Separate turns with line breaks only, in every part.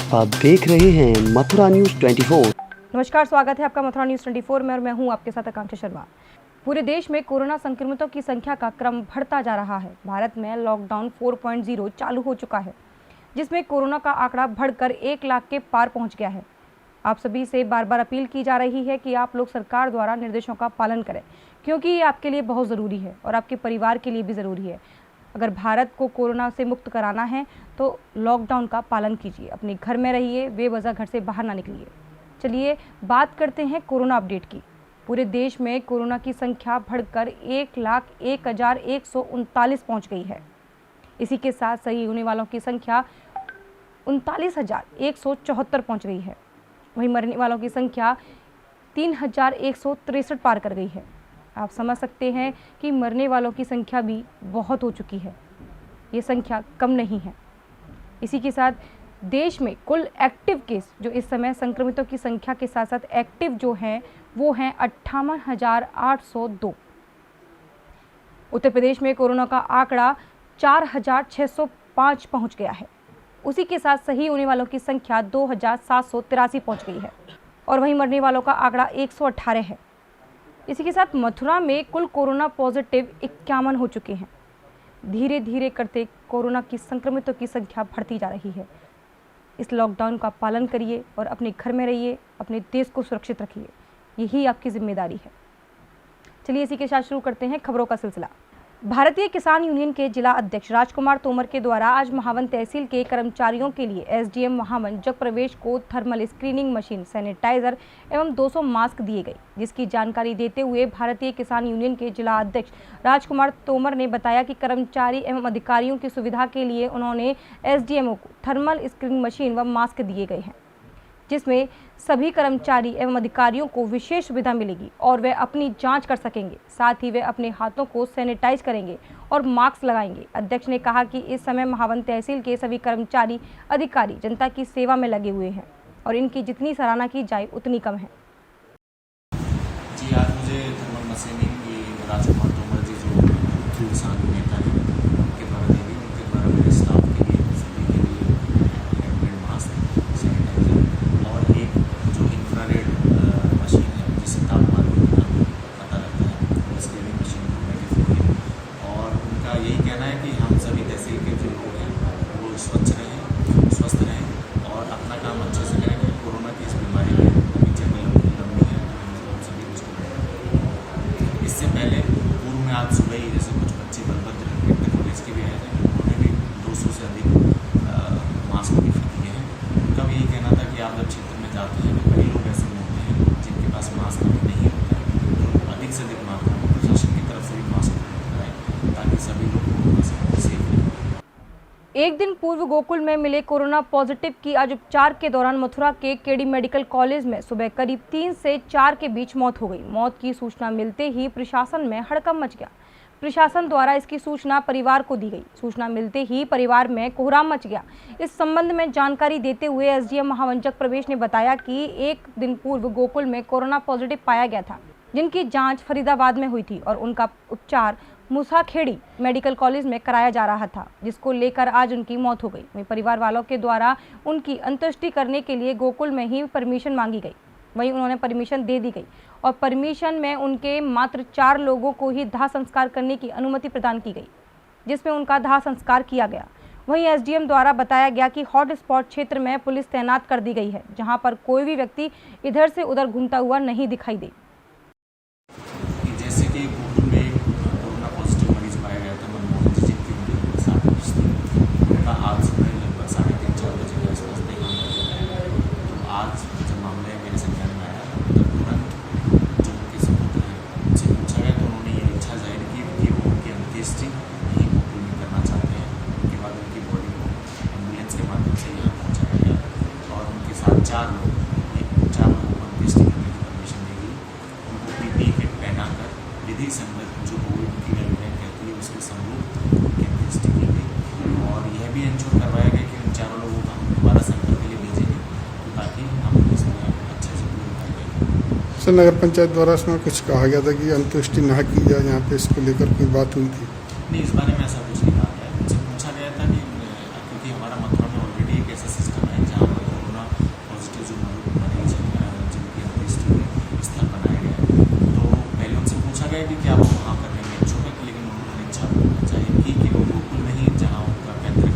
आप देख रहे हैं मथुरा न्यूज 24।
नमस्कार, स्वागत है आपका मथुरा न्यूज 24 में और मैं हूं आपके साथ आकांक्षा शर्मा। पूरे देश में कोरोना संक्रमितों की संख्या का क्रम बढ़ता जा रहा है। भारत में लॉकडाउन 4.0 चालू हो चुका है, जिसमें कोरोना का आंकड़ा बढ़कर 1 लाख के पार पहुंच गया है। आप सभी से बार बार अपील की जा रही है कि आप लोग सरकार द्वारा निर्देशों का पालन करें, क्योंकि ये आपके लिए बहुत ज़रूरी है और आपके परिवार के लिए भी ज़रूरी है। अगर भारत को कोरोना से मुक्त कराना है तो लॉकडाउन का पालन कीजिए, अपने घर में रहिए, बेवजह घर से बाहर ना निकलिए। चलिए बात करते हैं कोरोना अपडेट की। पूरे देश में कोरोना की संख्या बढ़कर 1,01,139 पहुंच गई है। इसी के साथ सही होने वालों की संख्या 39,174 पहुंच गई है। वहीं मरने वालों की संख्या 3,163 पार कर गई है। आप समझ सकते हैं कि मरने वालों की संख्या भी बहुत हो चुकी है। ये संख्या कम नहीं है। इसी के साथ देश में कुल एक्टिव केस जो इस समय संक्रमितों की संख्या के साथ साथ एक्टिव जो हैं वो हैं 58,802। उत्तर प्रदेश में कोरोना का आंकड़ा 4,605 पहुंच गया है। उसी के साथ सही होने वालों की संख्या 2,783 पहुंच गई है और वहीं मरने वालों का आंकड़ा 118 है। इसी के साथ मथुरा में कुल कोरोना पॉजिटिव 51 हो चुके हैं। धीरे धीरे करते कोरोना की संक्रमितों की संख्या बढ़ती जा रही है। इस लॉकडाउन का पालन करिए और अपने घर में रहिए, अपने देश को सुरक्षित रखिए, यही आपकी जिम्मेदारी है। चलिए इसी के साथ शुरू करते हैं खबरों का सिलसिला। भारतीय किसान यूनियन के जिला अध्यक्ष राजकुमार तोमर के द्वारा आज महावन तहसील के कर्मचारियों के लिए एसडीएम महावन जग प्रवेश को थर्मल स्क्रीनिंग मशीन, सैनिटाइजर एवं 200 मास्क दिए गए, जिसकी जानकारी देते हुए भारतीय किसान यूनियन के जिला अध्यक्ष राजकुमार तोमर ने बताया कि कर्मचारी एवं अधिकारियों की सुविधा के लिए उन्होंने एसडीएमओ को थर्मल स्क्रीनिंग मशीन व मास्क दिए गए हैं, जिसमें सभी कर्मचारी एवं अधिकारियों को विशेष सुविधा मिलेगी और वे अपनी जांच कर सकेंगे। साथ ही वे अपने हाथों को सैनिटाइज करेंगे और मास्क लगाएंगे। अध्यक्ष ने कहा कि इस समय महावन तहसील के सभी कर्मचारी अधिकारी जनता की सेवा में लगे हुए हैं और इनकी जितनी सराहना की जाए उतनी कम है।
जी, आज मुझे थर्मल मशीनिंग की राजकुमार तोमर जी जो किसान नेता हैं उनके द्वारा दी गई, उनके द्वारा मेरे स्टाफ के लिए सभी के लिए हैंडमेड मास्क, सैनिटाइजर और एक जो इंफ्रारेड मशीन है जिससे तापमान पता लगता है, स्क्रीनिंग मशीन को मैं गिफ्ट की। और उनका यही कहना है कि हम सभी तहसील के जो लोग हैं वो स्वच्छ रहें, स्वस्थ रहें और अपना काम अच्छे से करें। कोरोना की इस बीमारी में अभी जगह लंबी है, हम सभी उसको करें। इससे पहले पूर्व में आज सुबह ही जैसे कुछ बच्चे बलभद्र कॉलेज के भी आए थे, उन्होंने भी 200 से अधिक मास्क गिफ्ट किए हैं। उनका भी यही कहना था कि आप जब क्षेत्र में जाते हैं तो कई लोग ऐसे होते हैं जिनके पास मास्क अभी नहीं होता है, तो अधिक से अधिक मात्रा में प्रशासन की तरफ से भी मास्क कराएं ताकि सभी लोग कोरोना से सेफ रहें।
एक दिन पूर्व गोकुल में मिले कोरोना पॉजिटिव की आज उपचार के दौरान मथुरा के केडी मेडिकल कॉलेज में सुबह करीब 3 से 4 के बीच मौत हो गई। मौत की सूचना मिलते ही प्रशासन में हड़कंप मच गया। प्रशासन द्वारा इसकी सूचना परिवार को दी गई। सूचना मिलते ही परिवार में कोहराम मच गया। इस संबंध में जानकारी देते हुए एसडीएम महावन जग प्रवेश ने बताया कि एक दिन पूर्व गोकुल में कोरोना पॉजिटिव पाया गया था, जिनकी जाँच फरीदाबाद में हुई थी और उनका उपचार मुसाखेड़ी मेडिकल कॉलेज में कराया जा रहा था, जिसको लेकर आज उनकी मौत हो गई। वहीं परिवार वालों के द्वारा उनकी अंत्येष्टि करने के लिए गोकुल में ही परमिशन मांगी गई। वहीं उन्होंने परमिशन दे दी गई और परमिशन में उनके मात्र 4 लोगों को ही दाह संस्कार करने की अनुमति प्रदान की गई, जिसमें उनका दाह संस्कार किया गया। वहीं एसडीएम द्वारा बताया गया कि हॉटस्पॉट क्षेत्र में पुलिस तैनात कर दी गई है, जहां पर कोई भी व्यक्ति इधर से उधर घूमता हुआ नहीं दिखाई दे।
जैसे कि गोकुल में कोरोना पॉजिटिव मरीज पाया गया था मनमोहन जी, जिनकी उम्र 60 वर्ष थी, उनका आज सुबह लगभग 3:30-4 बजे के आसपास देहांत हो गया। तो आज जब मामले मेरे संज्ञान में आया तो तुरंत जो उनके सपुत्र हैं उनसे पूछा गया तो उन्होंने ये इच्छा जाहिर की कि वो उनकी अंत्येष्टि यहीं गोकुल में करना चाहते हैं। उसके बाद उनकी बॉडी को एम्बुलेंस के माध्यम से यहाँ पहुँचाया गया और उनके साथ 4 लोगों को अंत्येष्टि करने की परमिशन दी गई। उनको पीपीई किट पहनाकर विधि संगत जो कोविड की गाइडलाइन कहती है उसके समरूप उनकी अंत्येष्टि की गई और यह भी इंश्योर करवाया गया कि उन 4 लोगों को हम दोबारा सैंपल के लिए भेजेंगे ताकि हम इसमें अच्छे से पूरी कर पाएंगे।
सर, नगर पंचायत द्वारा इसमें कुछ कहा गया था कि अंत्येष्टि ना की जाए, यहाँ पे इसको लेकर कोई बात हुई थी?
नहीं, इस बारे में ऐसा कुछ नहीं कहा गया। उनसे पूछा गया था कि क्योंकि हमारा मथुरा में ऑलरेडी एक ऐसा सिस्टम है जहाँ पर रहे थे कि आप वहाँ कर देंगे इच्छुक है, लेकिन उन्होंने इच्छा करना चाहिए कि वो गोकुल में ही जहाँ उनका पैतृक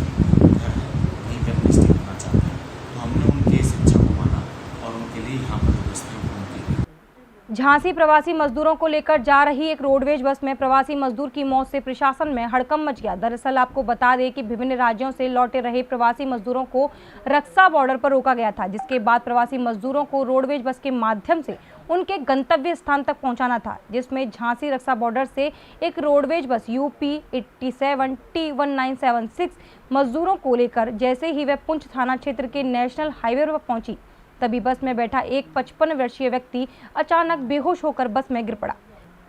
घर है वहीं पर अपनी स्टे करना चाहते हैं। तो हमने उनकी इस इच्छा को माना और उनके लिए यहाँ पर व्यवस्था उपलब्ध की।
झांसी प्रवासी मजदूरों को लेकर जा रही एक रोडवेज बस में प्रवासी मजदूर की मौत से प्रशासन में हड़कंप मच गया। दरअसल आपको बता दें कि विभिन्न राज्यों से लौटे रहे प्रवासी मजदूरों को रक्सा बॉर्डर पर रोका गया था, जिसके बाद प्रवासी मजदूरों को रोडवेज बस के माध्यम से उनके गंतव्य स्थान तक पहुंचाना था, जिसमें झांसी रक्सा बॉर्डर से एक रोडवेज बस UP 87 T1976 मजदूरों को लेकर जैसे ही वह पुंछ थाना क्षेत्र के नेशनल हाईवे पर पहुंची, तभी बस में बैठा एक 55 वर्षीय व्यक्ति अचानक बेहोश होकर बस में गिर पड़ा,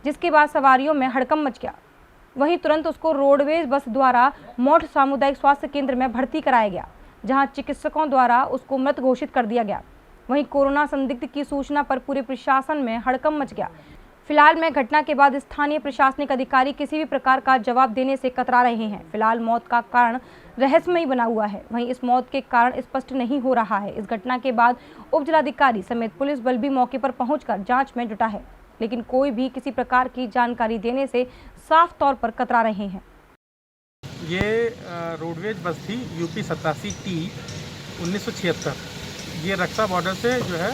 जिसके बाद सवारियों में हड़कंप मच गया। वहीं तुरंत उसको रोडवेज बस द्वारा मौठ सामुदायिक स्वास्थ्य केंद्र में भर्ती कराया गया, जहां चिकित्सकों द्वारा उसको मृत घोषित कर दिया गया। वहीं कोरोना संदिग्ध की सूचना पर पूरे प्रशासन में हड़कंप मच गया। फिलहाल में घटना के बाद स्थानीय प्रशासनिक अधिकारी किसी भी प्रकार का जवाब देने से कतरा रहे हैं। फिलहाल मौत का कारण रहस्यमयी बना हुआ है। वहीं इस मौत के कारण स्पष्ट नहीं हो रहा है। इस घटना के बाद उप जिलाधिकारी समेत पुलिस बल भी मौके पर पहुंचकर जांच में जुटा है, लेकिन कोई भी किसी प्रकार की जानकारी देने से साफ तौर पर कतरा रहे हैं।
ये रोडवेज बस थी UP 87 T 1976। ये रक्षा बॉर्डर से जो है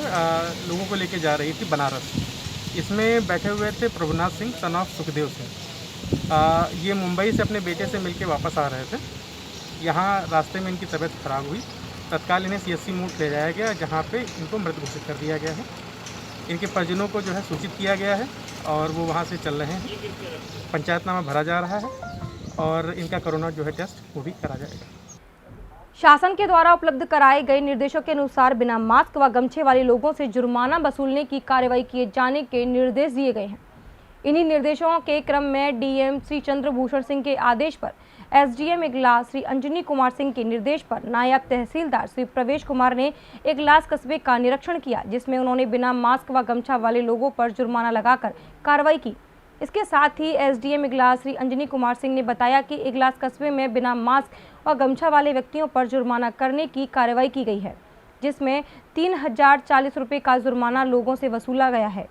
लोगों को लेके जा रही थी बनारस। इसमें बैठे हुए थे प्रभुनाथ सिंह सन ऑफ सुखदेव सिंह। ये मुंबई से अपने बेटे से मिलके वापस आ रहे थे। यहाँ रास्ते में इनकी तबीयत खराब हुई, तत्काल इन्हें CSC मूठ ले जाया गया, जहाँ पे इनको मृत घोषित कर दिया गया है। इनके परिजनों को जो है सूचित किया गया है और वो वहाँ से चल रहे हैं। पंचायतनामा भरा जा रहा है और इनका कोरोना जो है टेस्ट वो भी करा जाएगा।
शासन के द्वारा उपलब्ध कराए गए निर्देशों के अनुसार बिना मास्क व गमछे वाले लोगों से जुर्माना वसूलने की कार्रवाई किए जाने के निर्देश दिए गए हैं। इन्हीं निर्देशों के क्रम में DM श्री चंद्रभूषण सिंह के आदेश पर SDM इगलास श्री अंजनी कुमार सिंह के निर्देश पर नायब तहसीलदार श्री प्रवेश कुमार ने इगलास कस्बे का निरीक्षण किया, जिसमें उन्होंने बिना मास्क व गमछा वाले लोगों पर जुर्माना लगाकर कार्रवाई की। इसके साथ ही SDM इगलास श्री अंजनी कुमार सिंह ने बताया कि इगलास कस्बे में बिना मास्क और गमछा वाले व्यक्तियों पर जुर्माना करने की कार्रवाई की गई है, जिसमें 3040 रुपये का जुर्माना लोगों से वसूला गया है।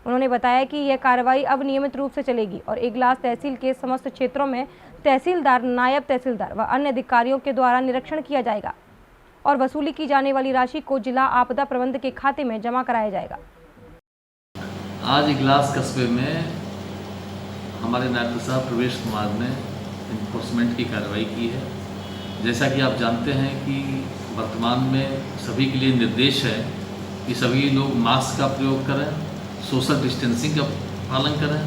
उन्होंने बताया कि यह कार्रवाई अब नियमित रूप से चलेगी और इगलास तहसील के समस्त क्षेत्रों में तहसीलदार, नायब तहसीलदार व अन्य अधिकारियों के द्वारा निरीक्षण किया जाएगा और वसूली की जाने वाली राशि को जिला आपदा प्रबंधन के खाते में जमा कराया जाएगा।
आज इगलास कस्बे में हमारे नायब साहब प्रवेश कुमार ने इन्फोर्समेंट की कार्रवाई की है। जैसा कि आप जानते हैं कि वर्तमान में सभी के लिए निर्देश है कि सभी लोग मास्क का प्रयोग करें, सोशल डिस्टेंसिंग का पालन करें।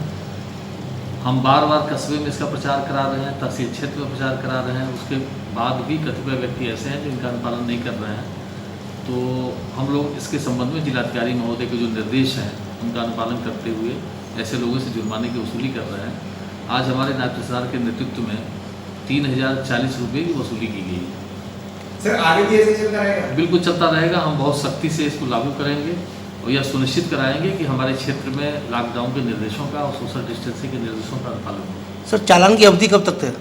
हम बार बार कस्बे में इसका प्रचार करा रहे हैं, तहसील क्षेत्र में प्रचार करा रहे हैं, उसके बाद भी कतिपय व्यक्ति ऐसे हैं जो इनका अनुपालन नहीं कर रहे हैं। तो हम लोग इसके संबंध में जिलाधिकारी महोदय के जो निर्देश हैं उनका अनुपालन करते हुए ऐसे लोगों से जुर्माने की वसूली कर रहे हैं। आज हमारे नायब तहसीलदार के नेतृत्व में 3040 रुपये की वसूली की गई है।
सर आगे भी ऐसे चलता रहेगा?
बिल्कुल चलता रहेगा। हम बहुत सख्ती से इसको लागू करेंगे और यह सुनिश्चित कराएंगे कि हमारे क्षेत्र में लॉकडाउन के निर्देशों का और सोशल डिस्टेंसिंग के निर्देशों का पालन हो।
सर चालान की अवधि कब तक है?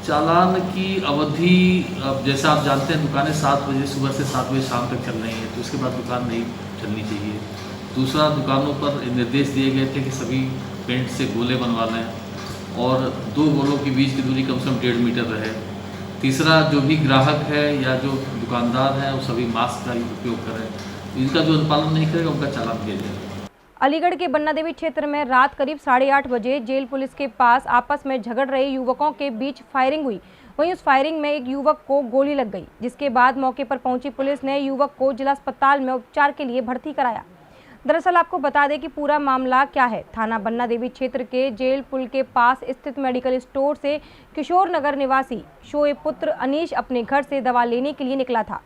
चालान की अवधि, अब जैसा आप जानते हैं दुकानें 7 बजे सुबह से 7 बजे शाम तक चल रही हैं, तो इसके बाद दुकान नहीं चलनी चाहिए। दूसरा, दुकानों पर निर्देश दिए गए थे कि सभी पेंट से गोले बनवा लें और 2 गोलों के बीच की दूरी कम से कम 1.5 मीटर रहे। तीसरा, जो भी ग्राहक है या जो दुकानदार हैं वो सभी मास्क का ही उपयोग करें। इनका जो अनुपालन नहीं करेगा उनका चालान किया जाएगा।
अलीगढ़ के बन्ना देवी क्षेत्र में रात करीब 8:30 बजे जेल पुलिस के पास आपस में झगड़ रहे युवकों के बीच फायरिंग हुई। वहीं उस फायरिंग में एक युवक को गोली लग गई, जिसके बाद मौके पर पहुंची पुलिस ने युवक को जिला अस्पताल में उपचार के लिए भर्ती कराया। दरअसल आपको बता दें कि पूरा मामला क्या है। थाना बन्ना देवी क्षेत्र के जेल पुल के पास स्थित मेडिकल स्टोर से किशोर नगर निवासी शोएब पुत्र अनीश अपने घर से दवा लेने के लिए निकला था।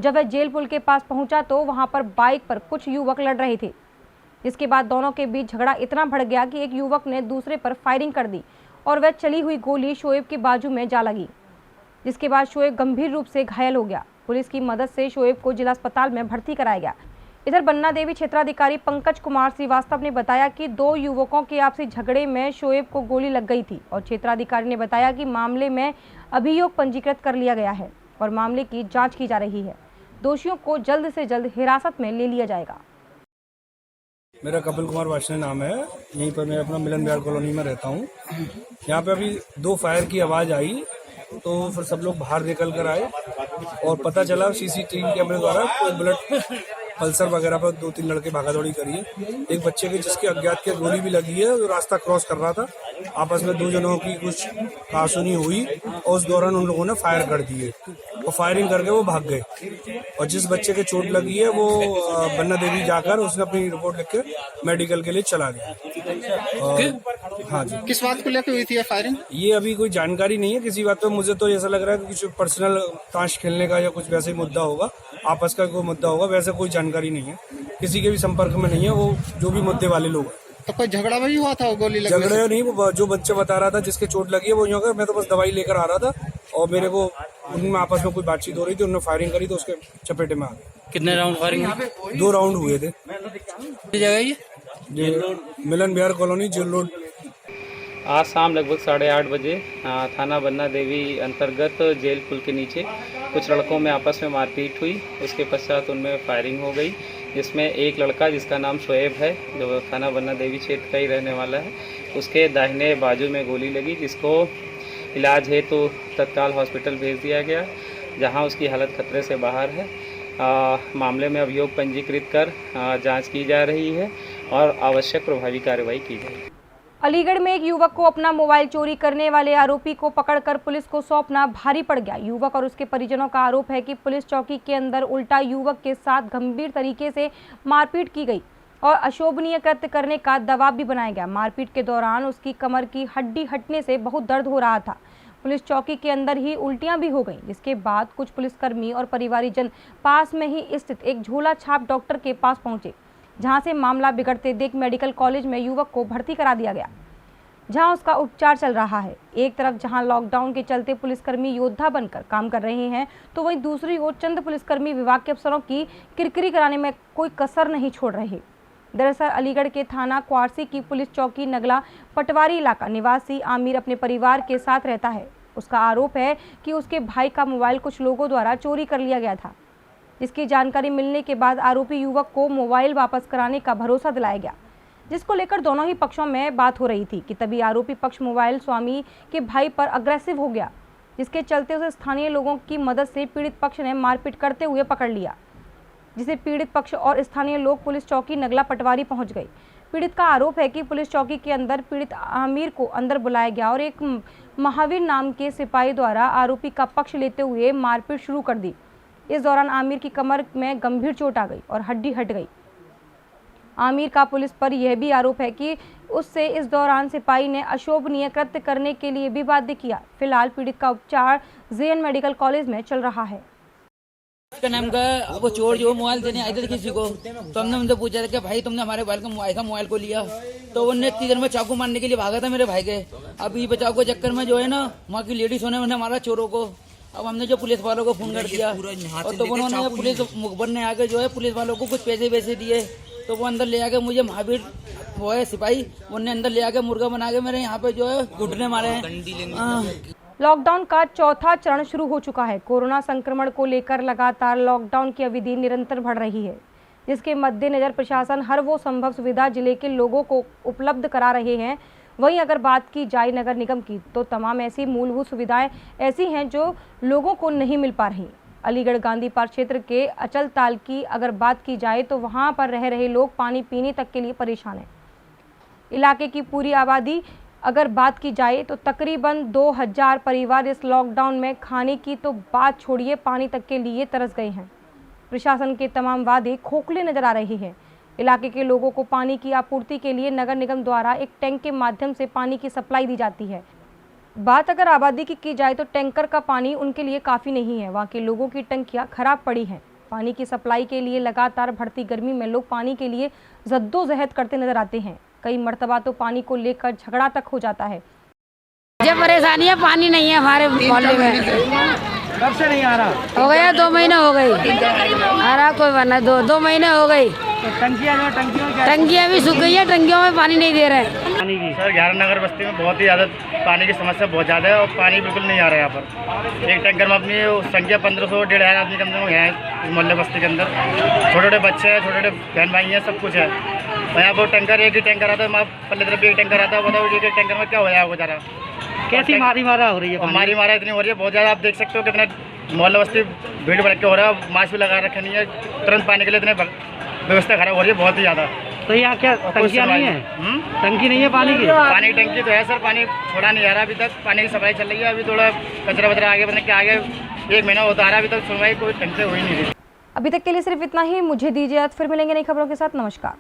जब वह जेल पुल के पास पहुंचा तो वहां पर बाइक पर कुछ युवक लड़ रहे थे, जिसके बाद दोनों के बीच झगड़ा इतना बढ़ गया कि एक युवक ने दूसरे पर फायरिंग कर दी और वह चली हुई गोली शोएब के बाजू में जा लगी, जिसके बाद शोएब गंभीर रूप से घायल हो गया। पुलिस की मदद से शोएब को जिला अस्पताल में भर्ती कराया गया। इधर बन्ना देवी क्षेत्राधिकारी पंकज कुमार श्रीवास्तव ने बताया कि 2 युवकों के आपसी झगड़े में शोएब को गोली लग गई थी और क्षेत्राधिकारी ने बताया कि मामले में अभियोग पंजीकृत कर लिया गया है और मामले की जांच की जा रही है। दोषियों को जल्द से जल्द हिरासत में ले लिया जाएगा।
मेरा कपिल कुमार वाशने नाम है। यहीं पर मैं अपना मिलन विहार कॉलोनी में रहता हूँ। यहाँ पे अभी 2 फायर की आवाज़ आई तो फिर सब लोग बाहर निकल कर आए और पता चला सीसीटीवी कैमरे द्वारा कोई बुलेट पल्सर वगैरह पर 2-3 लड़के भागादौड़ी करी है। एक बच्चे के जिसके अज्ञात के गोली भी लगी है, जो रास्ता क्रॉस कर रहा था। आपस में 2 जनों की कुछ कहासुनी हुई और उस दौरान उन लोगों ने फायर कर दिए और फायरिंग करके वो भाग गए। और जिस बच्चे के चोट लगी है वो बन्ना देवी जाकर उसने अपनी रिपोर्ट लिख के मेडिकल के लिए चला गया। और हाँ जी,
किस बात को लेकर हुई थी फायरिंग?
ये अभी कोई जानकारी नहीं है किसी बात पे। मुझे तो ऐसा लग रहा है कि कुछ पर्सनल ताश खेलने का या कुछ वैसे ही मुद्दा होगा, आपस का कोई मुद्दा होगा। वैसे कोई जानकारी नहीं है, किसी के भी संपर्क में नहीं है वो जो भी मुद्दे वाले लोग हैं।
तो कोई झगड़ा भी हुआ था? गोली लगी?
झगड़ा नहीं, वो जो बच्चा बता रहा था जिसके चोट लगी है वो यूँ कर, मैं तो बस दवाई लेकर आ रहा था और मेरे को उनमें आपस में कोई बातचीत हो रही थी, उन्होंने फायरिंग करी तो उसके चपेटे में आ गए।
कितने राउंड फायरिंग?
2 राउंड हुए थे।
जगह
ये मिलन विहार कॉलोनी, जेल रोड।
आज शाम लगभग 8:30 बजे थाना बन्ना देवी अंतर्गत जेल पुल के नीचे कुछ लड़कों में आपस में मारपीट हुई। उसके पश्चात उनमें फायरिंग हो गई, जिसमें एक लड़का जिसका नाम शोएब है, जो थाना बन्ना देवी क्षेत्र का ही रहने वाला है, उसके दाहिने बाजू में गोली लगी, जिसको इलाज हेतु तत्काल हॉस्पिटल भेज दिया गया, जहां उसकी हालत खतरे से बाहर है। मामले में अभियोग पंजीकृत कर जांच की जा रही है और आवश्यक प्रभावी कार्रवाई की जाएगी।
अलीगढ़ में एक युवक को अपना मोबाइल चोरी करने वाले आरोपी को पकड़कर पुलिस को सौंपना भारी पड़ गया। युवक और उसके परिजनों का आरोप है कि पुलिस चौकी के अंदर उल्टा युवक के साथ गंभीर तरीके से मारपीट की गई और अशोभनीय कृत्य करने का दबाव भी बनाया गया। मारपीट के दौरान उसकी कमर की हड्डी हटने से बहुत दर्द हो रहा था। पुलिस चौकी के अंदर ही उल्टियां भी हो गईं, जिसके बाद कुछ पुलिसकर्मी और परिवारीजन पास में ही स्थित एक झोला छाप डॉक्टर के पास पहुंचे, जहां से मामला बिगड़ते देख मेडिकल कॉलेज में युवक को भर्ती करा दिया गया, जहां उसका उपचार चल रहा है। एक तरफ जहां लॉकडाउन के चलते पुलिसकर्मी योद्धा बनकर काम कर रहे हैं, तो वहीं दूसरी ओर चंद पुलिसकर्मी विभाग के अफसरों की किरकिरी कराने में कोई कसर नहीं छोड़ रहे। दरअसल अलीगढ़ के थाना क्वारसी की पुलिस चौकी नगला पटवारी इलाका निवासी आमिर अपने परिवार के साथ रहता है। उसका आरोप है कि उसके भाई का मोबाइल कुछ लोगों द्वारा चोरी कर लिया गया था, जिसकी जानकारी मिलने के बाद आरोपी युवक को मोबाइल वापस कराने का भरोसा दिलाया गया, जिसको लेकर दोनों ही पक्षों में बात हो रही थी कि तभी आरोपी पक्ष मोबाइल स्वामी के भाई पर अग्रेसिव हो गया, जिसके चलते उसे स्थानीय लोगों की मदद से पीड़ित पक्ष ने मारपीट करते हुए पकड़ लिया, जिसे पीड़ित पक्ष और स्थानीय लोग पुलिस चौकी नगला पटवारी पहुंच गए। पीड़ित का आरोप है कि पुलिस चौकी के अंदर पीड़ित आमिर को अंदर बुलाया गया और एक महावीर नाम के सिपाही द्वारा आरोपी का पक्ष लेते हुए मारपीट शुरू कर दी। इस दौरान आमिर की कमर में गंभीर चोट आ गई और हड्डी हट गई। आमिर का पुलिस पर यह भी आरोप है कि उससे इस दौरान सिपाही ने अशोभनीय कृत्य करने के लिए भी बाध्य किया। फिलहाल पीड़ित का उपचार जेएन मेडिकल कॉलेज में चल रहा है।
का नाम का वो चोर जो मोबाइल देने आए थे किसी को, तो हमने उनसे पूछा था कि भाई तुमने हमारे मोबाइल को लिया, तो उन्होंने इतनी देर में चाकू मारने के लिए भागा था मेरे भाई के। अब ये बचाव के चक्कर में जो है ना, वहाँ की लेडीज ने उन्हें मारा चोरों को। अब हमने जो पुलिस वालों को फोन कर दिया, और तो उन्होंने पुलिस मुखबर ने आके जो है पुलिस वालों को कुछ पैसे वैसे दिए, तो वो अंदर ले आके मुझे महावीर वो है सिपाही, उन्होंने अंदर ले आके मुर्गा बना के मेरे यहाँ पे जो है घुटने मारे हैं।
लॉकडाउन का चौथा चरण शुरू हो चुका है। कोरोना संक्रमण को लेकर लगातार लॉकडाउन की अवधि निरंतर बढ़ रही है, जिसके मद्देनजर प्रशासन हर वो संभव सुविधा जिले के लोगों को उपलब्ध करा रहे हैं। वहीं अगर बात की जाए नगर निगम की, तो तमाम ऐसी मूलभूत सुविधाएं ऐसी हैं जो लोगों को नहीं मिल पा रही। अलीगढ़ गांधी पार्क क्षेत्र के अचल ताल की अगर बात की जाए तो वहां पर रह रहे लोग पानी पीने तक के लिए परेशान हैं। इलाके की पूरी आबादी अगर बात की जाए तो तकरीबन 2000 परिवार इस लॉकडाउन में खाने की तो बात छोड़िए, पानी तक के लिए तरस गए हैं। प्रशासन के तमाम वादे खोखले नजर आ रहे हैं। इलाके के लोगों को पानी की आपूर्ति के लिए नगर निगम द्वारा एक टैंक के माध्यम से पानी की सप्लाई दी जाती है। बात अगर आबादी की जाए तो टैंकर का पानी उनके लिए काफ़ी नहीं है। वहाँ के लोगों की टंकियाँ खराब पड़ी हैं। पानी की सप्लाई के लिए लगातार बढ़ती गर्मी में लोग पानी के लिए जद्दोजहद करते नजर आते हैं। कई मर्तबा तो पानी को लेकर झगड़ा तक हो जाता है।
जब परेशानी है, पानी नहीं है हमारे मोहल्ले में।
कब से नहीं आ रहा?
हो गया 2 महीने हो गई। आ रहा कोई वरना 2 महीने हो गई। टंकियाँ भी सूख गई है, टंकियों में पानी नहीं दे रहे हैं।
पानी की सर 11 नगर बस्ती में बहुत ही ज़्यादा पानी की समस्या बहुत ज़्यादा है और पानी बिल्कुल नहीं आ रहा है यहाँ पर। एक टैंकर में अपनी संख्या 1500-1500 आदमी कम से कम है इस मोहल्ले बस्ती के अंदर। छोटे छोटे बच्चे हैं, छोटे छोटे बहन भाई हैं, सब कुछ है और यहाँ पर टैंकर एक ही टैंकर आता है, वहाँ पल्ले तरफ भी एक टैंकर आता है। बताओ एक टैंकर में क्या हो जाएगा बेचारा।
कैसी मारी मारा हो रही है?
मारी मारा इतनी हो रही है बहुत ज़्यादा। आप देख सकते हो कितने मोहल्ला बस्ती भीड़ भड़क के हो रहा है। मास्क भी लगा रखे नहीं है, तुरंत पानी के लिए इतने व्यवस्था खराब हो रही है बहुत ही ज़्यादा।
तो यहाँ क्या टंकियाँ नहीं है? टंकी नहीं है पानी की?
पानी की टंकी तो है सर, पानी छोड़ा नहीं आ रहा अभी तक। पानी की सप्लाई चल रही है, अभी थोड़ा कचरा वचरा आगे पता क्या आगे 1 महीना होता आ रहा है, अभी तक सुनवाई कोई ढंग से हुई नहीं रही।
अभी तक के लिए सिर्फ इतना ही। मुझे दीजिए, फिर मिलेंगे नई खबरों के साथ। नमस्कार।